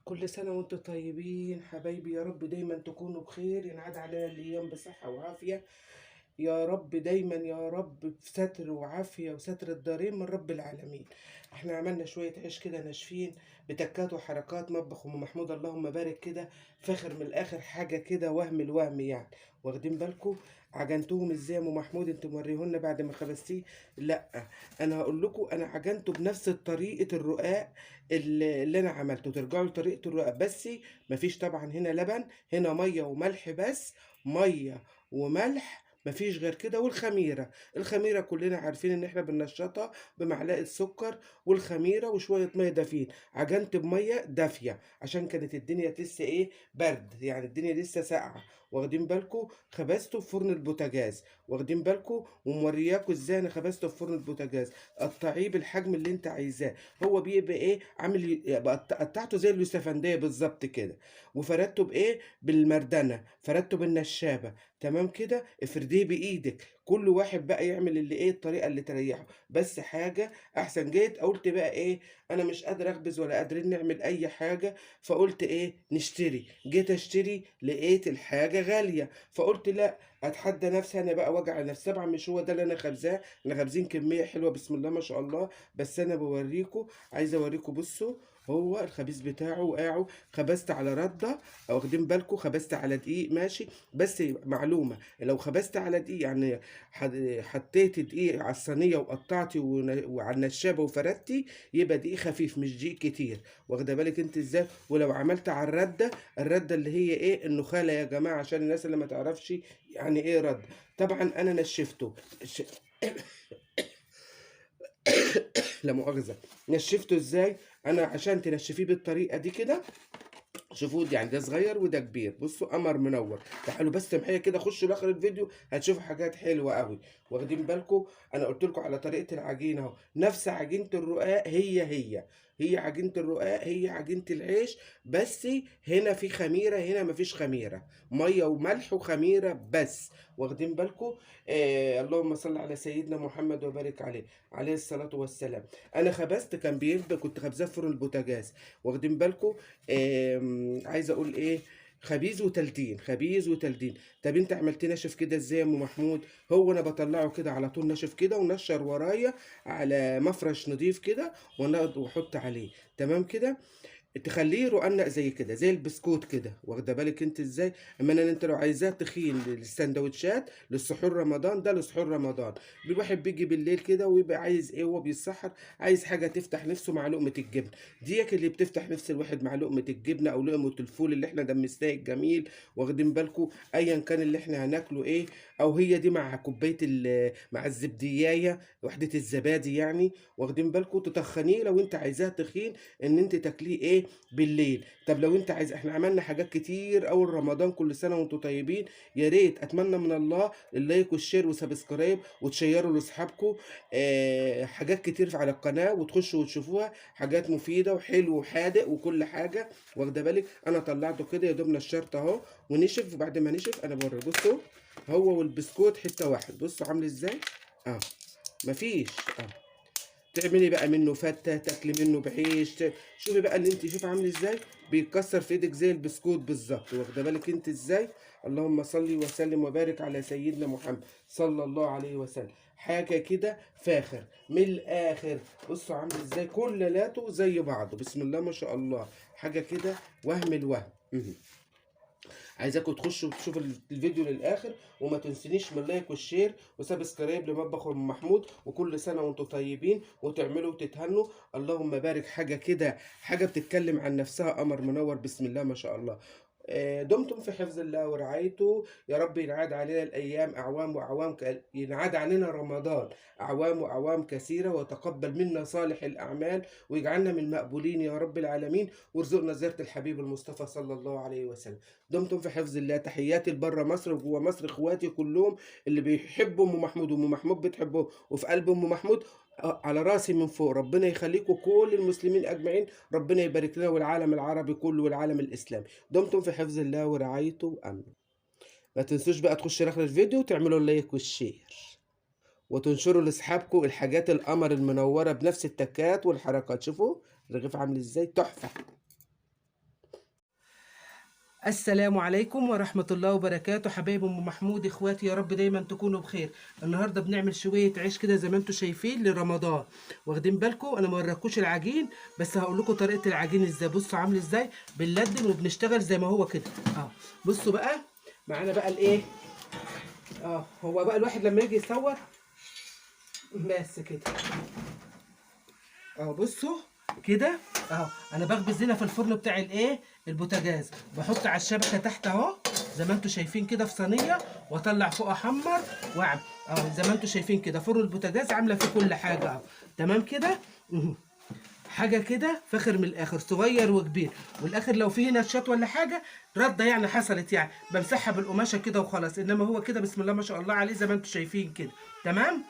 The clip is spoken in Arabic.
كل سنة وانتم طيبين حبايبي، يا رب دايما تكونوا بخير، ينعاد علينا الأيام بصحة وعافية. يا رب دايما، يا رب بستر وعافية وستر الدارين من رب العالمين. احنا عملنا شوية عيش كده ناشفين بتكات وحركات مطبخ أم محمود، اللهم بارك كده. فاخر من الآخر حاجة كده، وهم الوهم يعني. واخدين بالكم؟ عجنتوهم ازاي يا ام محمود؟ انت موريهولنا بعد ما خبزتيه؟ لا، انا هقول لكم انا عجنته بنفس طريقه الرقاق اللي انا عملته. ترجعوا لطريقه الرقاق، بس مفيش طبعا هنا لبن، هنا ميه وملح بس. ميه وملح، مفيش غير كده. والخميره، الخميره كلنا عارفين ان احنا بننشطها بمعلقه سكر والخميره وشويه ميه دافين. عجنت بميه دافيه عشان كانت الدنيا لسه ايه، برد يعني، الدنيا لسه ساقعه. واخدين بالكم؟ خبزته في فرن البوتاجاز. واخدين بالكم؟ ومورياكم ازاي انا خبزته في فرن البوتاجاز. قطعيه بالحجم اللي انت عايزاه. هو بيبقى ايه، عامل يبقى قطعته زي اليوسفنديه بالظبط كده. وفردته بايه، بالمردنه، فردته بالنشابه. تمام كده. افرديه بايدك، كل واحد بقى يعمل اللي ايه، الطريقه اللي تريحه. بس حاجه احسن، جيت قلت بقى ايه، انا مش قادر اخبز ولا قادرين نعمل اي حاجه. فقلت ايه، نشتري. جيت اشتري لقيت الحاجه غاليه، فقلت لا، اتحدى نفسي انا بقى، وجع نفسي. طبعا مش هو ده اللي انا خبزاه، احنا خابزين كميه حلوه بسم الله ما شاء الله. بس انا بوريكم، عايز اوريكم. بصوا، هو الخبيز بتاعه وقاعه. خبزت على رده، واخدين بالكم؟ خبزت على دقيق ماشي. بس معلومه، لو خبزت على دقيق يعني حطيت دقيق على الصينيه وقطعتي وعلى النشابه وفردتي، يبقى دقيق خفيف مش دقيق كتير. واخده بالك انت ازاي؟ ولو عملت على الرده، الرده اللي هي ايه، النخاله يا جماعه، عشان الناس اللي ما تعرفش يعني ايه رد. طبعا انا نشفته لا مؤاخذه. نشفته ازاي؟ انا عشان تنشفيه بالطريقه دي كده، شوفوا يعني ده صغير وده كبير. بصوا قمر منور. تعالوا بس معايا كده، خشوا لاخر الفيديو هتشوفوا حاجات حلوه قوي. واخدين بالكم؟ انا قلت لكم على طريقه العجينه اهو، نفس عجينه الرقاق، هي عجينه الرقاق، هي عجينه العيش. بس هنا في خميره، هنا مفيش خميره. ميه وملح وخميره بس. واخدين بالكم؟ اللهم صل على سيدنا محمد وبارك عليه، عليه الصلاه والسلام. انا خبزت، كان بيبقى كنت خبزاه في فرن البوتاجاز. واخدين بالكم؟ عايز اقول ايه، خبيز وتلدين، خبيز وتلدين. طب انت عملت ناشف كده ازاي يا ام محمود؟ هو انا بطلعه كده على طول ناشف كده، ونشر ورايا على مفرش نضيف كده، واحط عليه. تمام كده. تخليه رقنق زي كده، زي البسكوت كده. واخده بالك انت ازاي؟ اما انت لو عايزاه تخين للسندوتشات للسحور رمضان، ده لسحور رمضان. الواحد بيجي بالليل كده ويبقى عايز ايه، هو بيتسحر، عايز حاجه تفتح نفسه مع لقمه الجبن. ديك اللي بتفتح نفس الواحد مع لقمه الجبنه او لقمه الفول اللي احنا دمسناه الجميل. واخدين بالكم؟ ايا كان اللي احنا هناكله ايه، او هي دي مع كوبايه مع الزبديايه، وحده الزبادي يعني. واخدين بالكم؟ تتخنيه لو انت عايزاه تخين، ان انت تاكليه ايه، بالليل. طب لو انت عايز، احنا عملنا حاجات كتير اول رمضان، كل سنه وانتم طيبين. يا ريت اتمنى من الله اللايك والشير وسبسكرايب وتشيروا لاصحابكم. حاجات كتير على القناه، وتخشوا وتشوفوها، حاجات مفيده وحلو وحادق وكل حاجه. واخده بالك؟ انا طلعته كده يا دوب نشرت اهو ونشف. وبعد ما نشف انا بوري، بصوا، هو والبسكوت حته واحد. بصوا عامل ازاي، اه، مفيش. اه، تعملي بقى منه فتة، تاكلي منه بعيش، شوفي بقى اللي انت، شوف عامل ازاي، بيتكسر في ايدك زي البسكوت بالظبط. واخده بالك انت ازاي؟ اللهم صل وسلم وبارك على سيدنا محمد صلى الله عليه وسلم. حاجه كده فاخر من الاخر. بصوا عامل ازاي، كلاته زي بعضه بسم الله ما شاء الله. حاجه كده، وهم الوهم. عايزاكم تخشوا تشوفوا الفيديو للاخر، وما تنسونيش من اللايك والشير وسبسكرايب لمطبخ ام محمود. وكل سنه وانتم طيبين وتعملوا وتتهنوا. اللهم بارك. حاجه كده، حاجه بتتكلم عن نفسها، قمر منور بسم الله ما شاء الله. دمتم في حفظ الله ورعايته. يا رب ينعاد علينا الايام اعوام واعوام، ينعاد علينا رمضان اعوام واعوام كثيره، وتقبل منا صالح الاعمال، ويجعلنا من المقبولين يا رب العالمين. وارزقنا زياره الحبيب المصطفى صلى الله عليه وسلم. دمتم في حفظ الله. تحياتي لبره مصر وجوه مصر، اخواتي كلهم اللي بيحبوا ام محمود وام محمود بتحبهم وفي قلب ام محمود. على راسي من فوق، ربنا يخليكم كل المسلمين اجمعين. ربنا يبارك لنا والعالم العربي كله والعالم الاسلامي. دمتم في حفظ الله ورعايته وامنه. ما تنسوش بقى تخشوا اخر الفيديو وتعملوا اللايك والشير، وتنشروا لاصحابكم الحاجات القمر المنوره بنفس التكات والحركات. شوفوا الرغيف عامل ازاي، تحفه. السلام عليكم ورحمة الله وبركاته، حبايب ام محمود، اخواتي، يا رب دايما تكونوا بخير. النهارده بنعمل شوية عيش كده زي ما انتم شايفين لرمضان. واخدين بالكم انا ما وريكوش العجين، بس هقول لكم طريقة العجين ازاي. بصوا عامل ازاي، بنلدن وبنشتغل زي ما هو كده. بصوا بقى معانا بقى الايه. هو بقى الواحد لما يجي يصور بس كده. بصوا كده. انا بخبز هنا في الفرن بتاع الايه البوتاجاز، بحط على الشبكه تحت اهو زي ما انتم شايفين كده في صينيه، واطلع فوق احمر واعمل زي ما انتم شايفين كده. فرن البوتاجاز عامله فيه كل حاجه تمام كده. حاجه كده فاخر من الاخر، صغير وكبير. والاخر لو فيه نشات ولا حاجه رده يعني حصلت، يعني بمسحها بالقماشه كده وخلاص. انما هو كده بسم الله ما شاء الله عليه زي ما انتم شايفين كده. تمام.